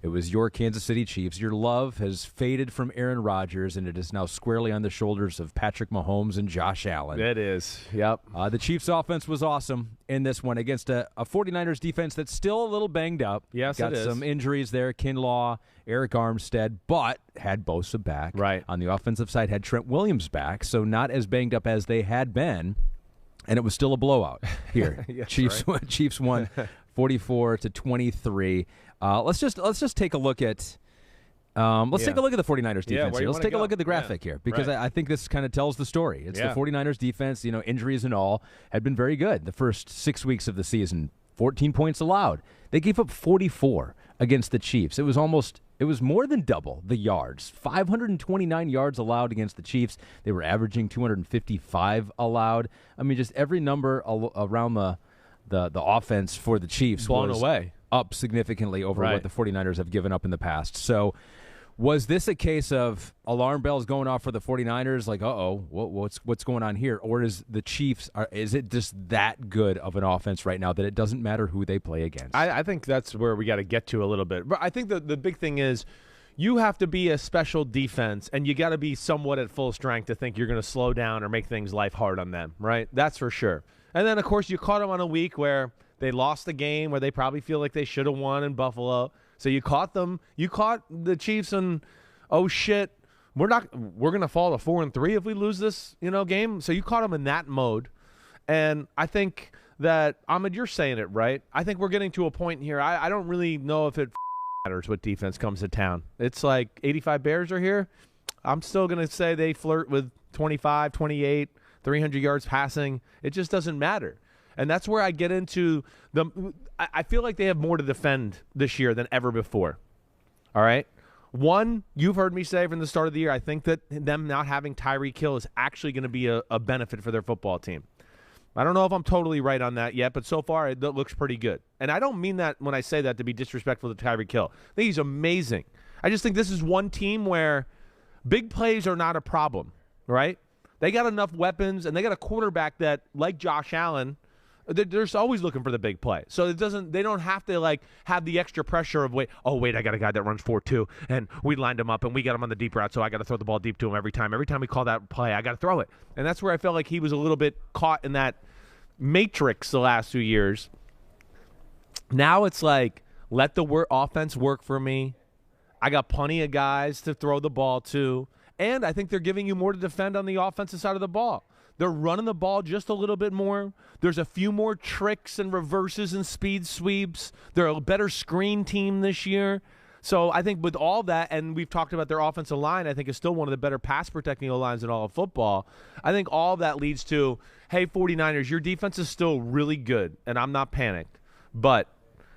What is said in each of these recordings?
It was your Kansas City Chiefs. Your love has faded from Aaron Rodgers, and it is now squarely on the shoulders of Patrick Mahomes and Josh Allen. It is, yep. The Chiefs' offense was awesome in this one against a 49ers defense that's still a little banged up. Yes, Got it is. some injuries there, Kinlaw, Eric Armstead, but had Bosa back. Right. On the offensive side, had Trent Williams back, so not as banged up as they had been, and it was still a blowout here. Yes, Chiefs won 44-23. Let's just take a look at take a look at the 49ers defense here. Let's take a look at the graphic here, because I think this kind of tells the story. It's the 49ers defense, injuries and all, had been very good the first 6 weeks of the season. 14 points allowed. They gave up 44 against the Chiefs. It was more than double the yards. 529 yards allowed against the Chiefs. They were averaging 255 allowed. I mean, just every number around the offense for the Chiefs blown was away, up significantly over what the 49ers have given up in the past. So was this a case of alarm bells going off for the 49ers, like, what's going on here? Or is the Chiefs, is it just that good of an offense right now that it doesn't matter who they play against? I think that's where we got to get to a little bit. But I think the big thing is you have to be a special defense, and you got to be somewhat at full strength to think you're going to slow down or make things life hard on them, right? That's for sure. And then, of course, you caught them on a week where they lost the game, where they probably feel like they should have won in Buffalo. So you caught them. You caught the Chiefs, and oh shit, we're gonna fall to 4-3 if we lose this game. So you caught them in that mode, and I think that Ahmed, you're saying it right. I think we're getting to a point here. I don't really know if it matters what defense comes to town. It's like 85 Bears are here. I'm still gonna say they flirt with 25, 28, 300 yards passing. It just doesn't matter. And that's where I get into I feel like they have more to defend this year than ever before. All right? One, you've heard me say from the start of the year, I think that them not having Tyreek Hill is actually going to be a benefit for their football team. I don't know if I'm totally right on that yet, but so far it looks pretty good. And I don't mean that when I say that to be disrespectful to Tyreek Hill. I think he's amazing. I just think this is one team where big plays are not a problem, right? They got enough weapons, and they got a quarterback that, like Josh Allen, they're always looking for the big play. So they don't have to have the extra pressure of I got a guy that runs 4-2 and we lined him up and we got him on the deep route, so I got to throw the ball deep to him every time. Every time we call that play, I got to throw it. And that's where I felt like he was a little bit caught in that matrix the last 2 years. Now it's like, let the offense work for me. I got plenty of guys to throw the ball to, and I think they're giving you more to defend on the offensive side of the ball. They're running the ball just a little bit more. There's a few more tricks and reverses and speed sweeps. They're a better screen team this year. So I think with all that, and we've talked about their offensive line, I think is still one of the better pass-protecting lines in all of football. I think all of that leads to, hey, 49ers, your defense is still really good, and I'm not panicked. But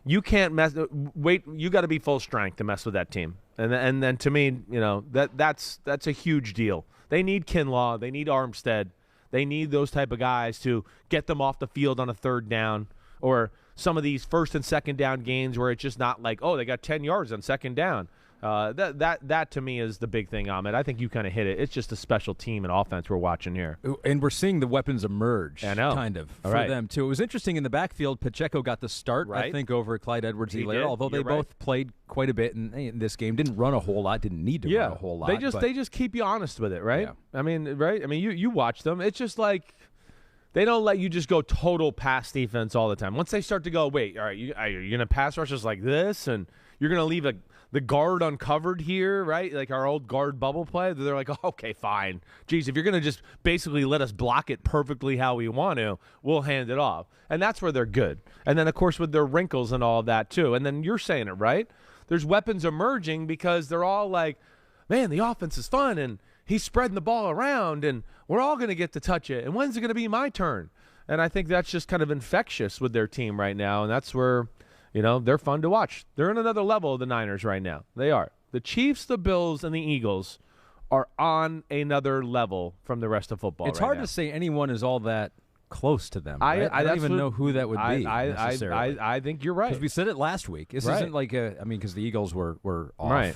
you can't you got to be full strength to mess with that team. And then to me, that's a huge deal. They need Kinlaw. They need Armstead. They need those type of guys to get them off the field on a third down, or some of these first and second down games where it's just not like, they got 10 yards on second down. That to me is the big thing, Ahmed. I think you kind of hit it. It's just a special team and offense we're watching here. And we're seeing the weapons emerge, I know. kind of, for them, too. It was interesting in the backfield. Pacheco got the start, I think, over Clyde Edwards-Helaire, although they both played quite a bit in this game. Didn't run a whole lot, didn't need to run a whole lot. They just keep you honest with it, right? Yeah. I mean, right? I mean, you watch them. It's just like they don't let you just go total pass defense all the time. Once they start to go, wait, all right, are you going to pass rush us like this, and you're going to leave the guard uncovered here, right? Like our old guard bubble play. They're like, okay, fine. Geez, if you're going to just basically let us block it perfectly how we want to, we'll hand it off. And that's where they're good. And then, of course, with their wrinkles and all of that, too. And then you're saying it, right? There's weapons emerging because they're all like, man, the offense is fun, and he's spreading the ball around, and we're all going to get to touch it. And when's it going to be my turn? And I think that's just kind of infectious with their team right now, and that's where – they're fun to watch. They're in another level of the Niners right now. They are. The Chiefs, the Bills, and the Eagles are on another level from the rest of football. It's hard to say anyone is all that close to them. I don't even know who that would be necessarily. I think you're right. Because we said it last week. This isn't like because the Eagles were off. Right.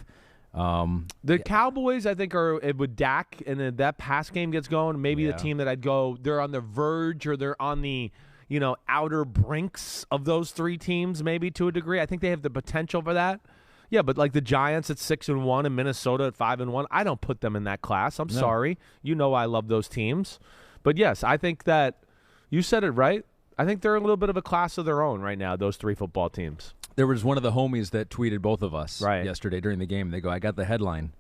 The Cowboys, I think, are with Dak, and then that pass game gets going. Maybe the team that I'd go, they're on the verge, or they're on the outer brinks of those three teams, maybe to a degree. I think they have the potential for that. Yeah, but like the Giants at 6-1 and Minnesota at 5-1, I don't put them in that class. I'm sorry. You know I love those teams. But yes, I think that you said it right. I think they're a little bit of a class of their own right now, those 3 football teams. There was one of the homies that tweeted both of us yesterday during the game. They go, I got the headline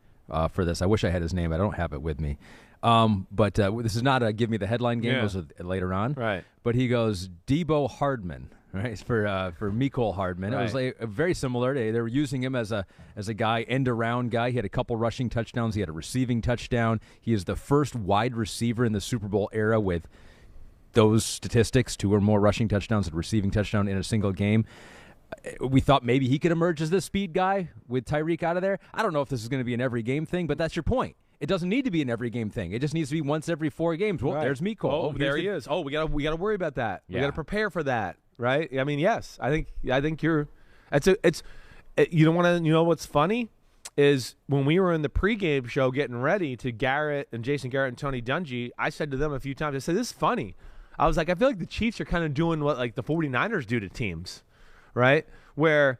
for this. I wish I had his name. I don't have it with me. But this is not a give me the headline game. It was later on. Right. But he goes, Debo Hardman. Right, for Mecole Hardman. It was very similar. They were using him as a guy, end-around guy. He had a couple rushing touchdowns. He had a receiving touchdown. He is the first wide receiver in the Super Bowl era with those statistics, 2 or more rushing touchdowns and receiving touchdown in a single game. We thought maybe he could emerge as the speed guy with Tyreek out of there. I don't know if this is going to be an every-game thing, but that's your point. It doesn't need to be an every-game thing. It just needs to be once every 4 games. Well, there's Mecole. Oh, there he is. Oh, we got to worry about that. We got to prepare for that. Right? I mean, yes. I think you're. You don't want to. You know what's funny is when we were in the pregame show getting ready to Jason Garrett and Tony Dungy, I said to them a few times, I said, this is funny. I was like, I feel like the Chiefs are kind of doing what like the 49ers do to teams, right? Where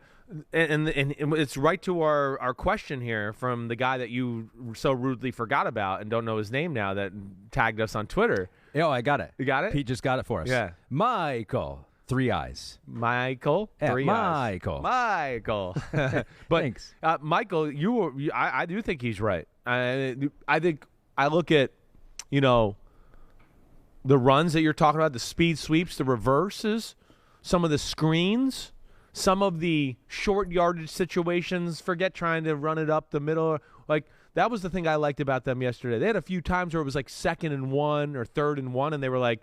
and it's right to our question here from the guy that you so rudely forgot about and don't know his name now that tagged us on Twitter. Oh, I got it. You got it? Pete just got it for us. Yeah. Michael. 3 eyes. Michael. 3 eyes. Michael. But thanks. Michael, I do think he's right. I think I look at, the runs that you're talking about, the speed sweeps, the reverses, some of the screens, some of the short yardage situations, forget trying to run it up the middle. Like, that was the thing I liked about them yesterday. They had a few times where it was like 2nd and 1 or 3rd and 1, and they were like,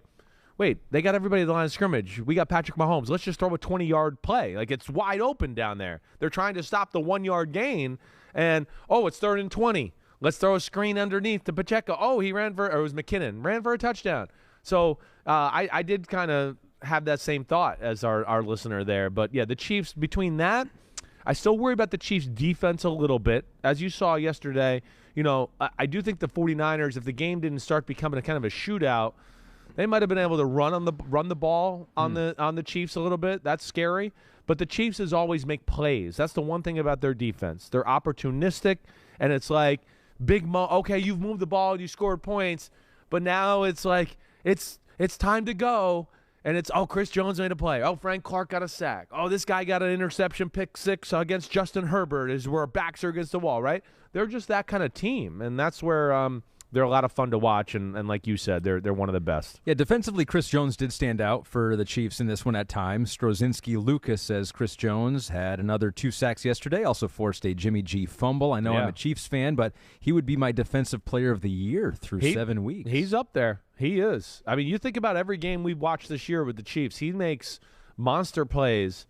wait, they got everybody at the line of scrimmage. We got Patrick Mahomes. Let's just throw a 20-yard play. Like, it's wide open down there. They're trying to stop the 1-yard gain, and, it's 3rd and 20. Let's throw a screen underneath to Pacheco. Oh, it was McKinnon. Ran for a touchdown. So I did kind of have that same thought as our listener there. But, yeah, the Chiefs, between that, I still worry about the Chiefs' defense a little bit. As you saw yesterday, I do think the 49ers, if the game didn't start becoming a kind of a shootout, they might have been able to run the ball on the Chiefs a little bit. That's scary. But the Chiefs always make plays. That's the one thing about their defense. They're opportunistic, and it's like okay, you've moved the ball, you scored points, but now it's like it's time to go, and it's Chris Jones made a play. Frank Clark got a sack. This guy got an interception, pick 6 against Justin Herbert. Is where our backs are against the wall, right? They're just that kind of team, and that's where they're a lot of fun to watch, and like you said, they're one of the best. Yeah, defensively, Chris Jones did stand out for the Chiefs in this one at times. Strozinski Lucas says Chris Jones had another 2 sacks yesterday, also forced a Jimmy G fumble. I know I'm a Chiefs fan, but he would be my defensive player of the year through 7 weeks. He's up there. He is. I mean, you think about every game we've watched this year with the Chiefs. He makes monster plays.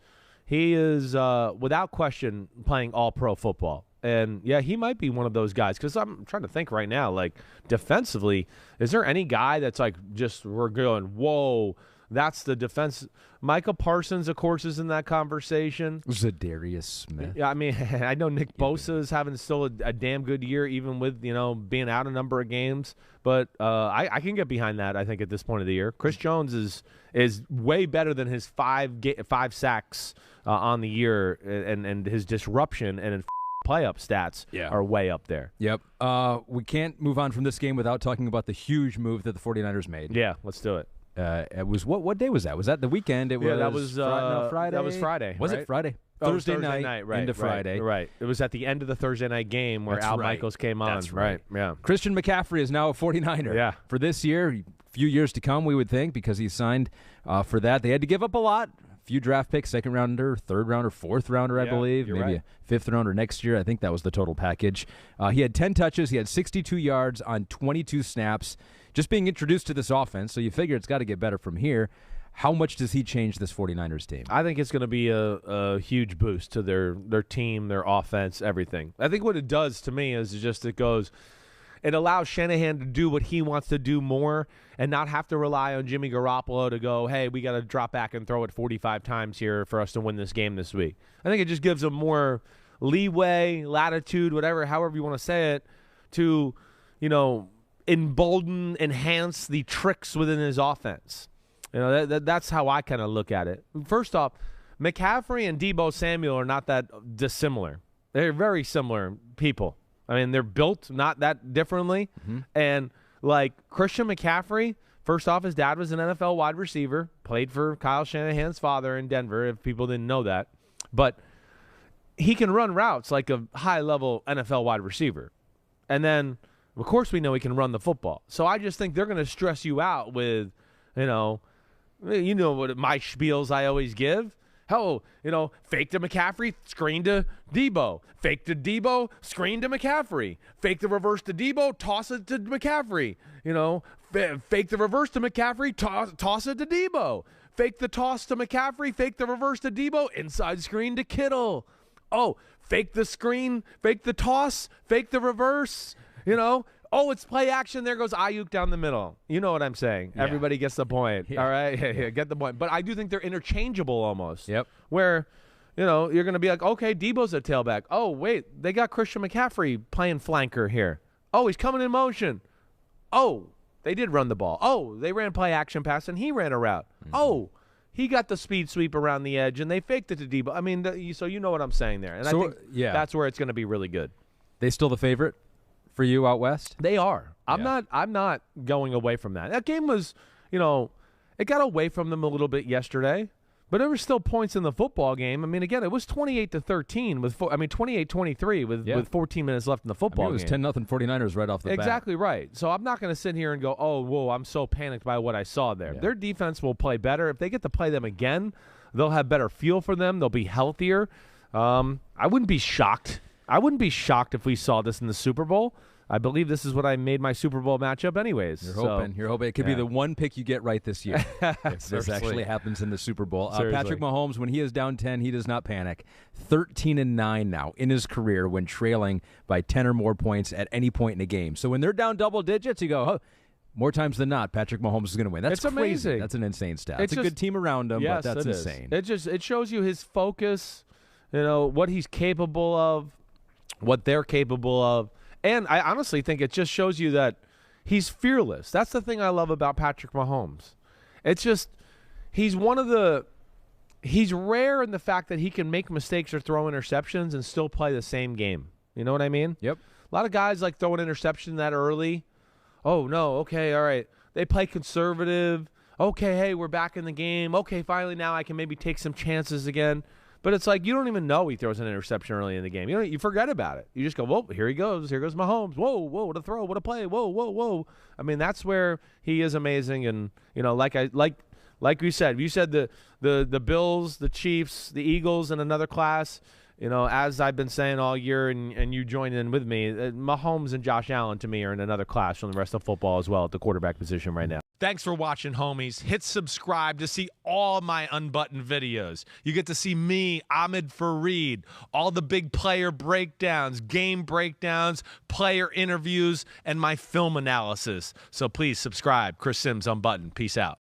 He is, without question, playing all-pro football. And, yeah, he might be one of those guys because I'm trying to think right now, like, defensively, is there any guy that's like just we're going, whoa, that's the defense. Micah Parsons, of course, is in that conversation. Zadarius Smith. Yeah, I mean, I know Nick Bosa is having still a damn good year, even with, being out a number of games. But I can get behind that, I think, at this point of the year. Chris Jones is way better than his 5 sacks on the year and his disruption and play-up stats are way up there. Yep. We can't move on from this game without talking about the huge move that the 49ers made. Yeah, let's do it. It was what day was that? Was that the weekend? That was Friday. That was Friday. Was it Friday? Thursday night right, into Friday. Right. It was at the end of the Thursday night game where Al Michaels came on. That's right. Yeah. Christian McCaffrey is now a 49er for this year. A few years to come, we would think, because he signed for that. They had to give up a lot. Few draft picks, 2nd rounder, 3rd rounder, 4th rounder, I believe. Maybe a 5th rounder next year. I think that was the total package. He had 10 touches. He had 62 yards on 22 snaps. Just being introduced to this offense, so you figure it's got to get better from here. How much does he change this 49ers team? I think it's going to be a huge boost to their team, their offense, everything. I think what it does to me is just it allows Shanahan to do what he wants to do more and not have to rely on Jimmy Garoppolo to go, hey, we got to drop back and throw it 45 times here for us to win this game this week. I think it just gives him more leeway, latitude, however you want to say it, to, embolden, enhance the tricks within his offense. That's how I kind of look at it. First off, McCaffrey and Deebo Samuel are not that dissimilar. They're very similar people. I mean, they're built not that differently. Mm-hmm. And, like, Christian McCaffrey, first off, his dad was an NFL wide receiver, played for Kyle Shanahan's father in Denver, if people didn't know that. But he can run routes like a high-level NFL wide receiver. And then, of course, we know he can run the football. So I just think they're going to stress you out with, you know what my spiels I always give. Oh, fake to McCaffrey, screen to Debo. Fake to Debo, screen to McCaffrey. Fake the reverse to Debo, toss it to McCaffrey. Fake the reverse to McCaffrey, toss it to Debo. Fake the toss to McCaffrey, fake the reverse to Debo, inside screen to Kittle. Oh, fake the screen, fake the toss, fake the reverse, Oh, it's play action. There goes Ayuk down the middle. You know what I'm saying. Yeah. Everybody gets the point. Yeah. All right? Yeah, get the point. But I do think they're interchangeable almost. Yep. Where, you're going to be like, okay, Debo's a tailback. Oh, wait, they got Christian McCaffrey playing flanker here. Oh, he's coming in motion. Oh, they did run the ball. Oh, they ran play action pass, and he ran a route. Mm-hmm. Oh, he got the speed sweep around the edge, and they faked it to Debo. I mean, so you know what I'm saying there. And I think that's where it's going to be really good. They still the favorite for you out west? They are. I'm not going away from that. That game was, it got away from them a little bit yesterday, but there were still points in the football game. I mean, again, it was 28-13 28-23 with 14 minutes left in the football game. It was 10-0 49ers right off the bat. Exactly right. So I'm not going to sit here and go, oh, whoa, I'm so panicked by what I saw there. Yeah. Their defense will play better. If they get to play them again, they'll have better feel for them. They'll be healthier. I wouldn't be shocked. I wouldn't be shocked if we saw this in the Super Bowl. I believe this is what I made my Super Bowl matchup anyways. You're hoping. It could be the one pick you get right this year. If this actually happens in the Super Bowl. Patrick Mahomes, when he is down 10, he does not panic. 13-9 now in his career when trailing by 10 or more points at any point in a game. So when they're down double digits, you go, more times than not, Patrick Mahomes is going to win. That's crazy. Amazing. That's an insane stat. It's a good team around him, but that's insane. It shows you his focus, what he's capable of, what they're capable of. And I honestly think it just shows you that he's fearless. That's the thing I love about Patrick Mahomes. It's just he's rare in the fact that he can make mistakes or throw interceptions and still play the same game. You know what I mean? Yep. A lot of guys like throw an interception that early. Oh, no, okay, all right. They play conservative. Okay, hey, we're back in the game. Okay, finally now I can maybe take some chances again. But it's like you don't even know he throws an interception early in the game. You forget about it. You just go, whoa, here he goes. Here goes Mahomes. Whoa, what a throw, what a play. Whoa. I mean, that's where he is amazing. And like you said the Bills, the Chiefs, the Eagles in another class. As I've been saying all year, and you join in with me, Mahomes and Josh Allen to me are in another class from the rest of football as well at the quarterback position right now. Thanks for watching, homies. Hit subscribe to see all my unbuttoned videos. You get to see me, Ahmed Fareed, all the big player breakdowns, game breakdowns, player interviews, and my film analysis. So please subscribe. Chris Simms Unbuttoned. Peace out.